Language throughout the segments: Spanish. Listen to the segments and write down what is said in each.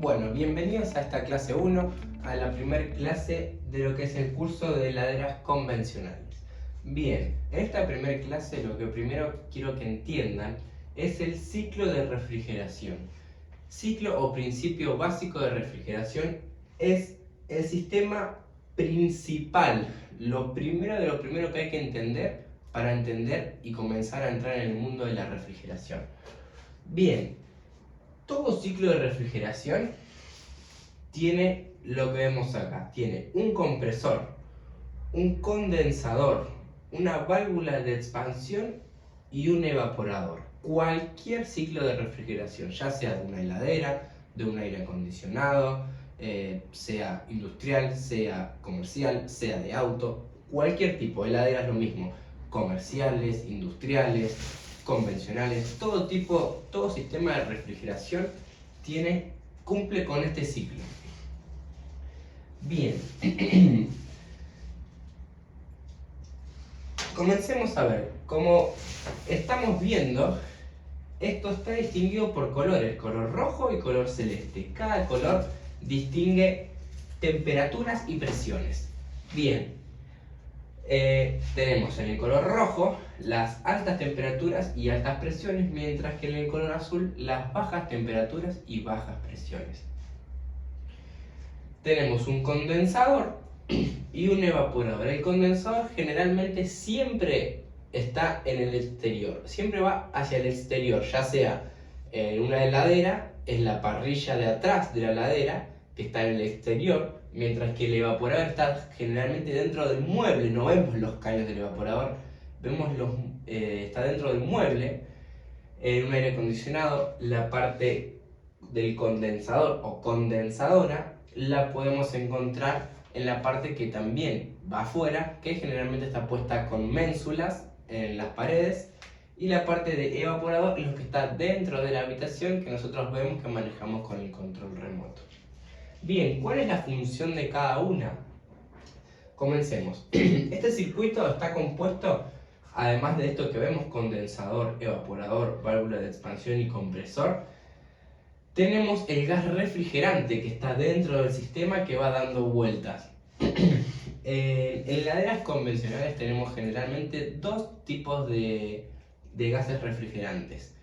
Bueno, bienvenidos a esta clase 1, a la primera clase de lo que es el curso de heladeras convencionales. Bien, en esta primera clase lo que primero quiero que entiendan es el ciclo de refrigeración. Ciclo o principio básico de refrigeración es el sistema principal, lo primero que hay que entender para entender y comenzar a entrar en el mundo de la refrigeración. Bien, todo ciclo de refrigeración tiene lo que vemos acá. Tiene un compresor, un condensador, una válvula de expansión y un evaporador. Cualquier ciclo de refrigeración, ya sea de una heladera, de un aire acondicionado, sea industrial, sea comercial, sea de auto, cualquier tipo de heladera es lo mismo. Comerciales, industriales, convencionales, todo sistema de refrigeración cumple con este ciclo. Bien, comencemos a ver. Como estamos viendo, esto está distinguido por colores, color rojo y color celeste. Cada color distingue temperaturas y presiones. Bien, tenemos en el color rojo las altas temperaturas y altas presiones, mientras que en el color azul las bajas temperaturas y bajas presiones. Tenemos un condensador y un evaporador. El condensador generalmente siempre está en el exterior, siempre va hacia el exterior, ya sea en una heladera, en la parrilla de atrás de la heladera, que está en el exterior, mientras que el evaporador está generalmente dentro del mueble. No vemos los caños del evaporador, está dentro del mueble. En un aire acondicionado, la parte del condensador o condensadora la podemos encontrar en la parte que también va afuera, que generalmente está puesta con ménsulas en las paredes, y la parte de evaporador es lo que está dentro de la habitación, que nosotros vemos que manejamos con el control remoto. Bien, ¿cuál es la función de cada una? Comencemos. Este circuito está compuesto, además de esto que vemos, condensador, evaporador, válvula de expansión y compresor, tenemos el gas refrigerante que está dentro del sistema que va dando vueltas. En heladeras convencionales tenemos generalmente dos tipos de gases refrigerantes.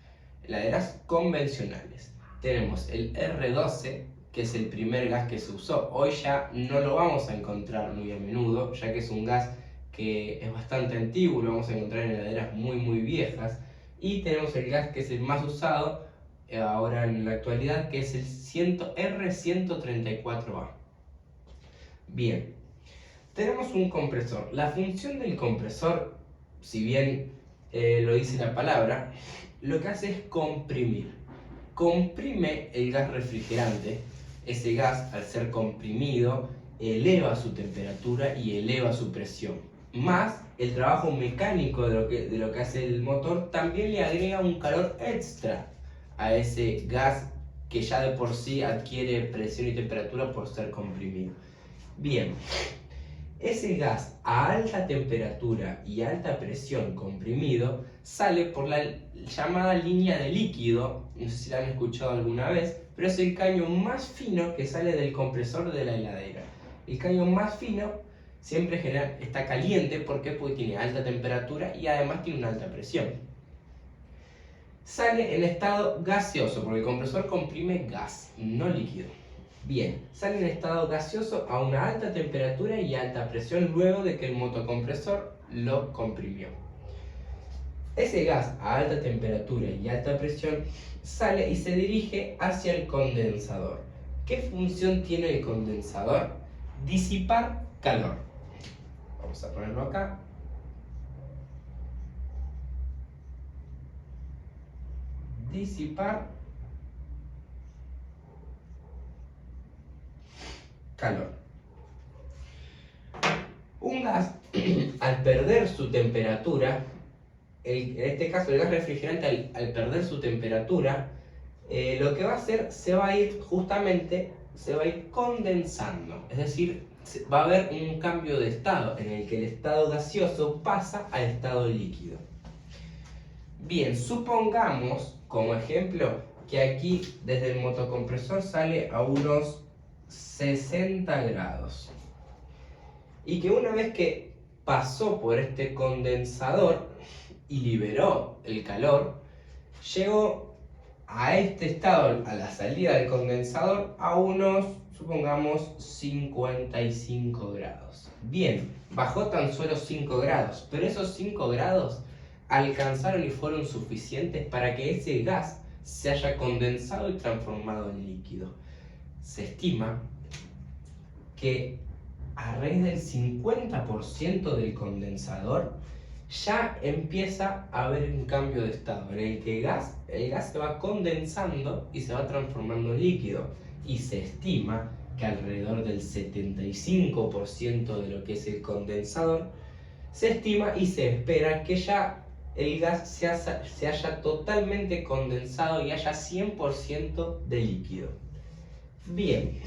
Heladeras convencionales. Tenemos el R12, que es el primer gas que se usó. Hoy ya no lo vamos a encontrar muy a menudo, ya que es un gas que es bastante antiguo, lo vamos a encontrar en heladeras muy viejas. Y tenemos el gas que es el más usado ahora en la actualidad, que es el R134A. Bien, tenemos un compresor. La función del compresor, si bien lo dice la palabra, lo que hace es comprimir. Comprime el gas refrigerante. Ese gas, al ser comprimido, eleva su temperatura y eleva su presión. Más el trabajo mecánico de lo que hace el motor también le agrega un calor extra a ese gas que ya de por sí adquiere presión y temperatura por ser comprimido. Bien, ese gas a alta temperatura y alta presión comprimido sale por la llamada línea de líquido, no sé si la han escuchado alguna vez, pero es el caño más fino que sale del compresor de la heladera. El caño más fino siempre está caliente porque tiene alta temperatura y además tiene una alta presión. Sale en estado gaseoso, porque el compresor comprime gas, no líquido. Bien, sale en estado gaseoso a una alta temperatura y alta presión luego de que el motocompresor lo comprimió. Ese gas a alta temperatura y alta presión sale y se dirige hacia el condensador. ¿Qué función tiene el condensador? Disipar calor. Vamos a ponerlo acá. Disipar calor. Un gas, al perder su temperatura, en este caso el gas refrigerante, al perder su temperatura, lo que va a hacer, se va a ir condensando. Es decir, va a haber un cambio de estado en el que el estado gaseoso pasa al estado líquido. Bien, supongamos, como ejemplo, que aquí desde el motocompresor sale a unos 60 grados. Y que una vez que pasó por este condensador y liberó el calor, llegó a este estado, a la salida del condensador, a unos, supongamos, 55 grados. Bien, bajó tan solo 5 grados, pero esos 5 grados alcanzaron y fueron suficientes para que ese gas se haya condensado y transformado en líquido. Se estima que a raíz del 50% del condensador ya empieza a haber un cambio de estado en el que el gas se va condensando y se va transformando en líquido, y se estima que alrededor del 75% de lo que es el condensador se estima y se espera que ya el gas se haya totalmente condensado y haya 100% de líquido. Bien,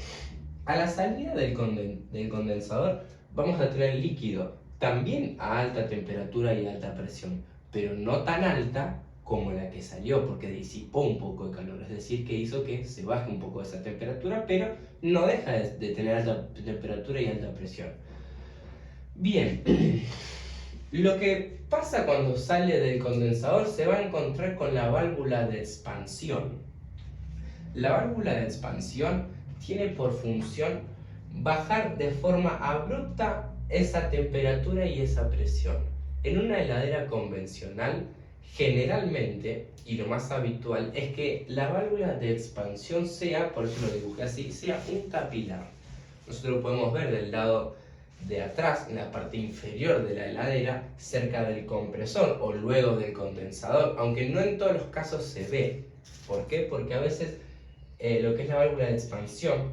a la salida del condensador vamos a tener líquido, también a alta temperatura y alta presión, pero no tan alta como la que salió, porque disipó un poco de calor, es decir, que hizo que se baje un poco esa temperatura, pero no deja de tener alta temperatura y alta presión. Bien, lo que pasa cuando sale del condensador se va a encontrar con la válvula de expansión. La válvula de expansión tiene por función bajar de forma abrupta esa temperatura y esa presión. En una heladera convencional, generalmente, y lo más habitual, es que la válvula de expansión sea, por eso lo dibujé así, sea un capilar. Nosotros lo podemos ver del lado de atrás, en la parte inferior de la heladera, cerca del compresor o luego del condensador, aunque no en todos los casos se ve. ¿Por qué? Porque a veces lo que es la válvula de expansión,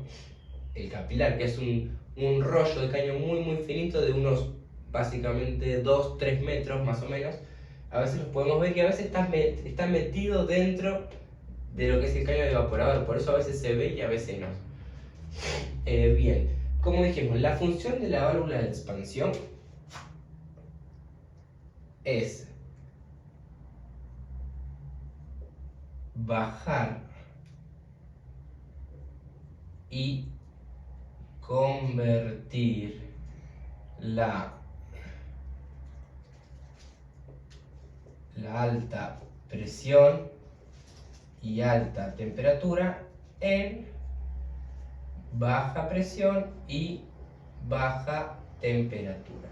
el capilar, que es un rollo de caño muy finito de unos básicamente 2-3 metros más o menos, a veces los podemos ver que a veces está metido dentro de lo que es el caño de evaporador, por eso a veces se ve y a veces no. Bien, como dijimos, la función de la válvula de expansión es bajar y convertir la alta presión y alta temperatura en baja presión y baja temperatura.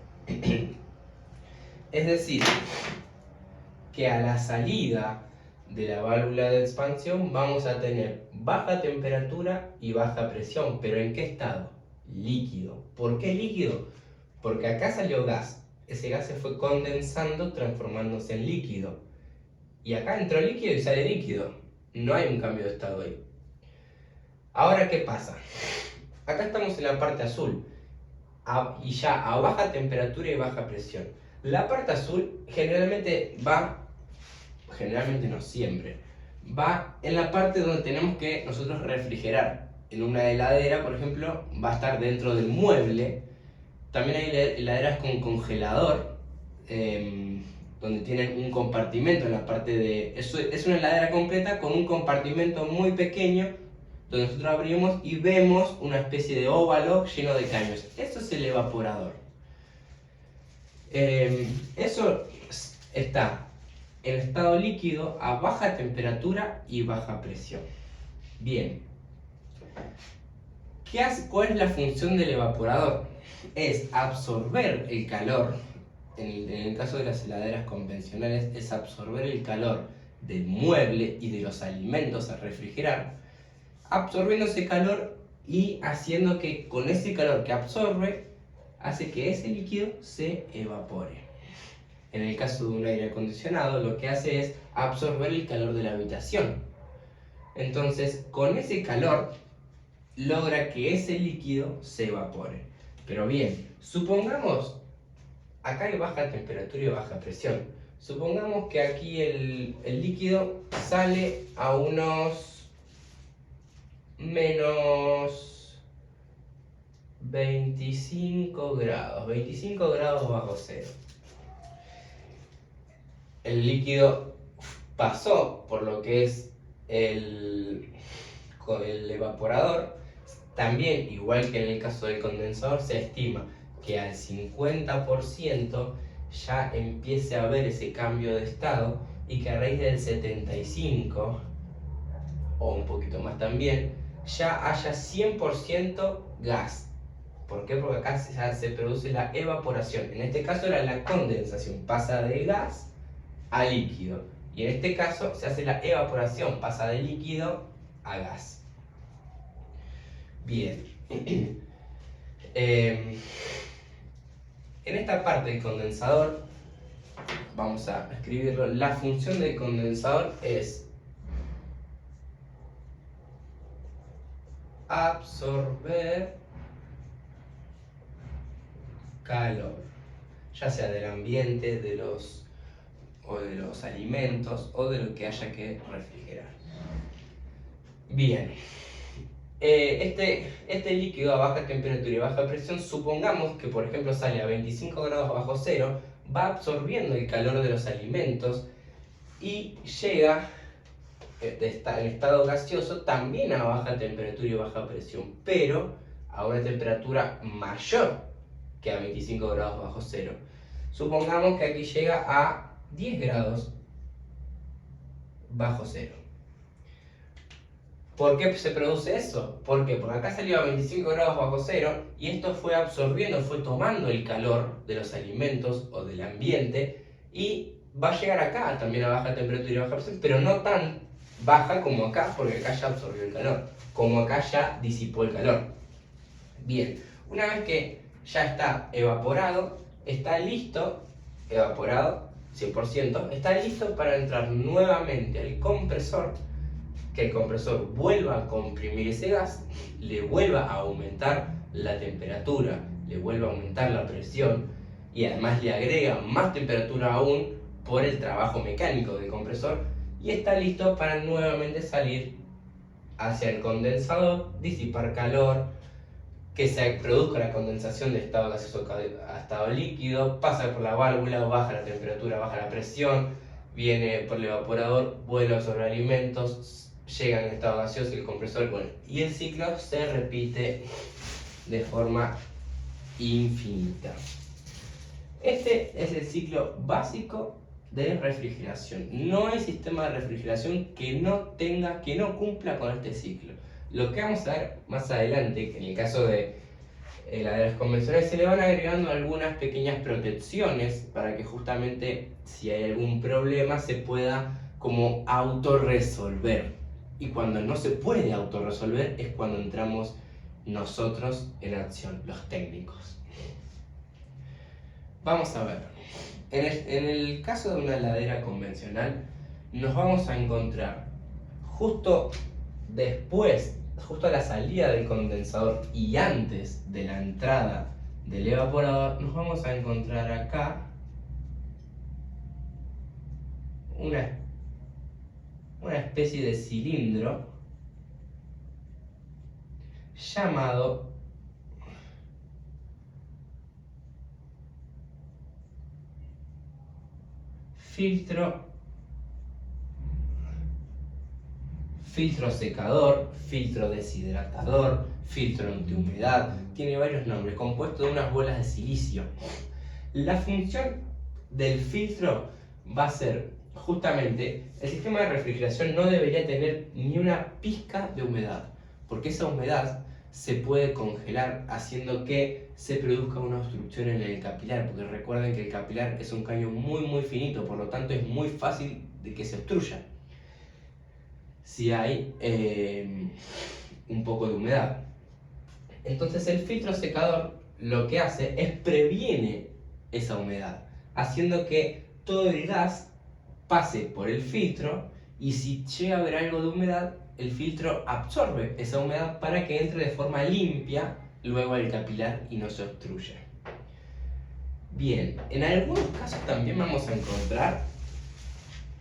Es decir, que a la salida de la válvula de expansión vamos a tener baja temperatura y baja presión, pero ¿en qué estado? Líquido. ¿Por qué líquido? Porque acá salió gas, ese gas se fue condensando transformándose en líquido, y acá entró líquido y sale líquido, no hay un cambio de estado ahí. Ahora, ¿qué pasa? Acá estamos en la parte azul, y ya a baja temperatura y baja presión. La parte azul generalmente no siempre, va en la parte donde tenemos que nosotros refrigerar. En una heladera, por ejemplo, va a estar dentro del mueble. También hay heladeras con congelador, donde tienen un compartimento en la parte de... Es una heladera completa con un compartimento muy pequeño, donde nosotros abrimos y vemos una especie de óvalo lleno de caños. Eso es el evaporador. Eso está en estado líquido a baja temperatura y baja presión. Bien, ¿cuál es la función del evaporador? Es absorber el calor. En el caso de las heladeras convencionales, es absorber el calor del mueble y de los alimentos a refrigerar, absorbiendo ese calor y haciendo que con ese calor que absorbe, hace que ese líquido se evapore. En el caso de un aire acondicionado, lo que hace es absorber el calor de la habitación. Entonces, con ese calor, logra que ese líquido se evapore. Pero bien, supongamos, acá hay baja temperatura y baja presión. Supongamos que aquí el líquido sale a unos menos 25 grados bajo cero. El líquido pasó por lo que es con el evaporador, también, igual que en el caso del condensador, se estima que al 50% ya empiece a haber ese cambio de estado y que a raíz del 75% o un poquito más también, ya haya 100% gas. ¿Por qué? Porque acá ya se produce la evaporación. En este caso era la condensación, pasa de gas a líquido. Y en este caso se hace la evaporación, pasa de líquido a gas. Bien. En esta parte del condensador, vamos a escribirlo, la función del condensador es absorber calor, ya sea del ambiente, de los alimentos o de lo que haya que refrigerar. Bien, este líquido a baja temperatura y baja presión, supongamos que por ejemplo sale a 25 grados bajo cero, va absorbiendo el calor de los alimentos y llega en estado gaseoso también a baja temperatura y baja presión, pero a una temperatura mayor que a 25 grados bajo cero. Supongamos que aquí llega a 10 grados bajo cero. ¿Por qué se produce eso? ¿Por qué? Porque acá salió a 25 grados bajo cero y esto fue absorbiendo, fue tomando el calor de los alimentos o del ambiente y va a llegar acá también a baja temperatura y baja presión, pero no tan baja como acá, porque acá ya absorbió el calor, como acá ya disipó el calor. Bien, una vez que ya está evaporado, está listo, evaporado 100%, está listo para entrar nuevamente al compresor, que el compresor vuelva a comprimir ese gas, le vuelva a aumentar la temperatura, le vuelva a aumentar la presión y además le agrega más temperatura aún por el trabajo mecánico del compresor y está listo para nuevamente salir hacia el condensador, disipar calor, que se produzca la condensación de estado gaseoso a estado líquido, pasa por la válvula, baja la temperatura, baja la presión, viene por el evaporador, vuelve a absorber alimentos, llega en estado gaseoso y el compresor, bueno, y el ciclo se repite de forma infinita. Este es el ciclo básico de refrigeración. No hay sistema de refrigeración que no cumpla con este ciclo. Lo que vamos a ver más adelante, que en el caso de heladeras convencionales se le van agregando algunas pequeñas protecciones para que justamente si hay algún problema se pueda como autorresolver. Y cuando no se puede autorresolver es cuando entramos nosotros en acción, los técnicos. Vamos a ver, en el caso de una heladera convencional nos vamos a encontrar justo después, justo a la salida del condensador y antes de la entrada del evaporador, nos vamos a encontrar acá una especie de cilindro llamado filtro secador, filtro deshidratador, filtro antihumedad, tiene varios nombres, compuesto de unas bolas de silicio. La función del filtro va a ser justamente, el sistema de refrigeración no debería tener ni una pizca de humedad, porque esa humedad se puede congelar haciendo que se produzca una obstrucción en el capilar, porque recuerden que el capilar es un caño muy finito, por lo tanto es muy fácil de que se obstruya si hay un poco de humedad. Entonces el filtro secador lo que hace es previene esa humedad, haciendo que todo el gas pase por el filtro y si llega a haber algo de humedad, el filtro absorbe esa humedad para que entre de forma limpia luego al capilar y no se obstruya. Bien, en algunos casos también vamos a encontrar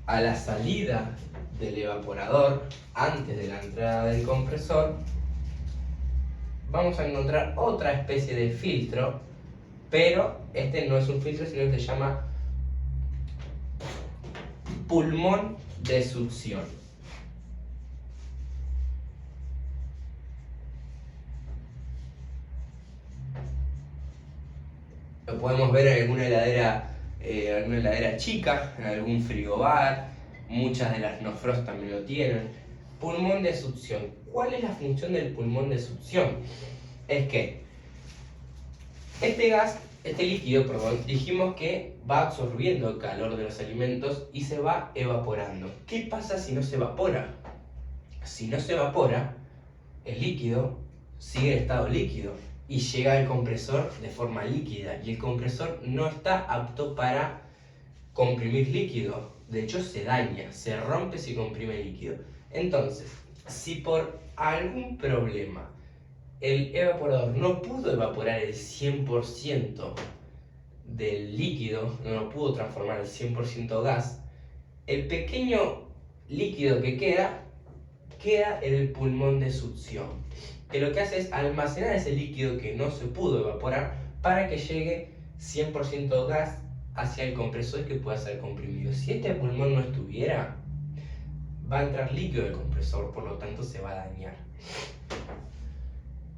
a la salida del evaporador, antes de la entrada del compresor, vamos a encontrar otra especie de filtro, pero este no es un filtro, sino que se llama pulmón de succión. podemos ver en alguna heladera chica, en algún frigobar, muchas de las no frost también lo tienen. Pulmón de succión. ¿Cuál es la función del pulmón de succión? Es que este líquido, dijimos que va absorbiendo el calor de los alimentos y se va evaporando. ¿Qué pasa si no se evapora? Si no se evapora, el líquido sigue en estado líquido y llega al compresor de forma líquida, y el compresor no está apto para comprimir líquido. De hecho, se daña, se rompe si comprime líquido. Entonces, si por algún problema el evaporador no pudo evaporar el 100% del líquido, no lo pudo transformar al 100% gas, el pequeño líquido que queda en el pulmón de succión, que lo que hace es almacenar ese líquido que no se pudo evaporar para que llegue 100% gas hacia el compresor y que pueda ser comprimido. Si este pulmón no estuviera, va a entrar líquido del compresor, por lo tanto se va a dañar.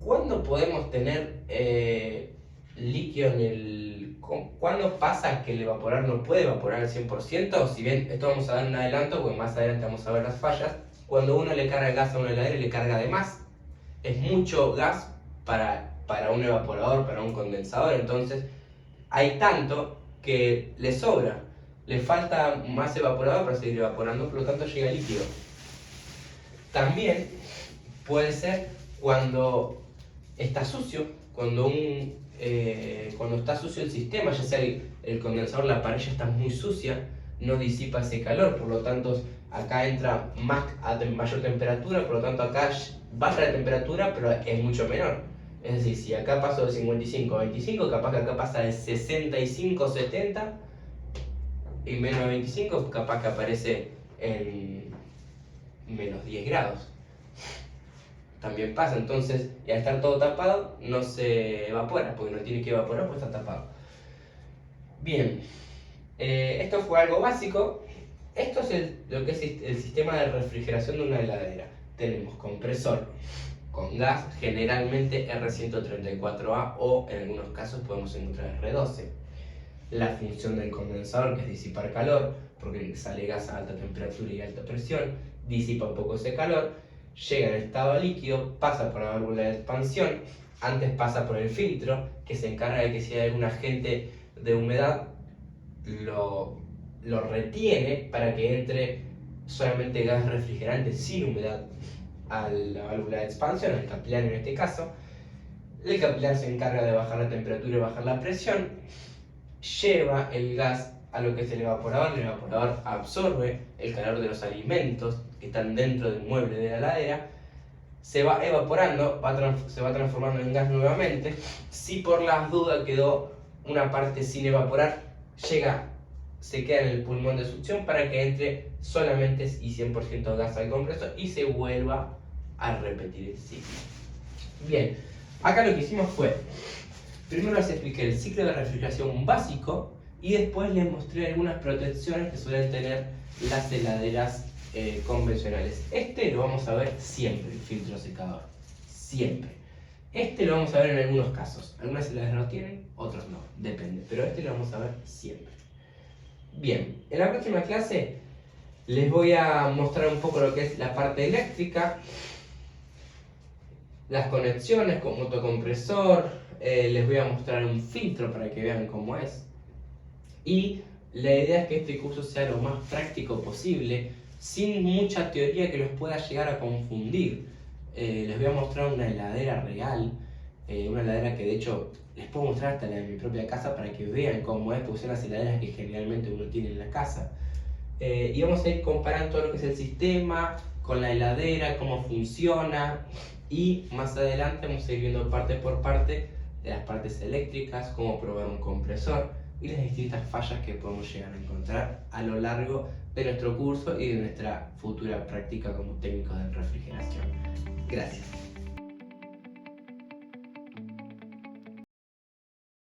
¿Cuándo podemos tener líquido en el... ¿Cuándo pasa que el evaporador no puede evaporar al 100%? Si bien esto vamos a dar un adelanto, porque más adelante vamos a ver las fallas. Cuando uno le carga gas a una heladera y le carga de más, es mucho gas para un evaporador, para un condensador, entonces hay tanto que le sobra, le falta más evaporador para seguir evaporando, por lo tanto llega líquido. También puede ser cuando está sucio, cuando está sucio el sistema, ya sea el condensador, la parrilla está muy sucia, no disipa ese calor, por lo tanto acá entra mayor temperatura, por lo tanto acá baja la temperatura, pero es mucho menor. Es decir, si acá paso de 55 a 25, capaz que acá pasa de 65 a 70, y menos de 25, capaz que aparece en menos 10 grados. También pasa, entonces, y al estar todo tapado, no se evapora, porque no tiene que evaporar, pues está tapado. Bien, esto fue algo básico. Esto es lo que es el sistema de refrigeración de una heladera. Tenemos compresor con gas, generalmente R134A, o en algunos casos podemos encontrar R12. La función del condensador, que es disipar calor, porque sale gas a alta temperatura y alta presión, disipa un poco ese calor, llega en estado líquido, pasa por la válvula de expansión, antes pasa por el filtro, que se encarga de que si hay algún agente de humedad, lo retiene para que entre solamente gas refrigerante sin humedad a la válvula de expansión, al capilar en este caso. El capilar se encarga de bajar la temperatura y bajar la presión, lleva el gas a lo que es el evaporador absorbe el calor de los alimentos que están dentro del mueble de la heladera, se va evaporando, se va transformando en gas nuevamente. Si por las dudas quedó una parte sin evaporar, se queda en el pulmón de succión para que entre solamente y 100% gas al compresor y se vuelva a repetir el ciclo. Bien, acá lo que hicimos fue, primero les expliqué el ciclo de refrigeración básico y después les mostré algunas protecciones que suelen tener las heladeras convencionales. Este lo vamos a ver siempre, el filtro secador, siempre. Este lo vamos a ver en algunos casos, algunas heladeras lo tienen, otros no, depende, pero este lo vamos a ver siempre. Bien, en la próxima clase les voy a mostrar un poco lo que es la parte eléctrica, las conexiones con motocompresor, les voy a mostrar un filtro para que vean cómo es. Y la idea es que este curso sea lo más práctico posible, sin mucha teoría que los pueda llegar a confundir. Les voy a mostrar una heladera real, una heladera que de hecho les puedo mostrar hasta la de mi propia casa para que vean cómo es, porque son las heladeras que generalmente uno tiene en la casa. Y vamos a ir comparando todo lo que es el sistema con la heladera, cómo funciona, y más adelante vamos a ir viendo parte por parte de las partes eléctricas, cómo probar un compresor y las distintas fallas que podemos llegar a encontrar a lo largo de nuestro curso y de nuestra futura práctica como técnicos de refrigeración. Gracias.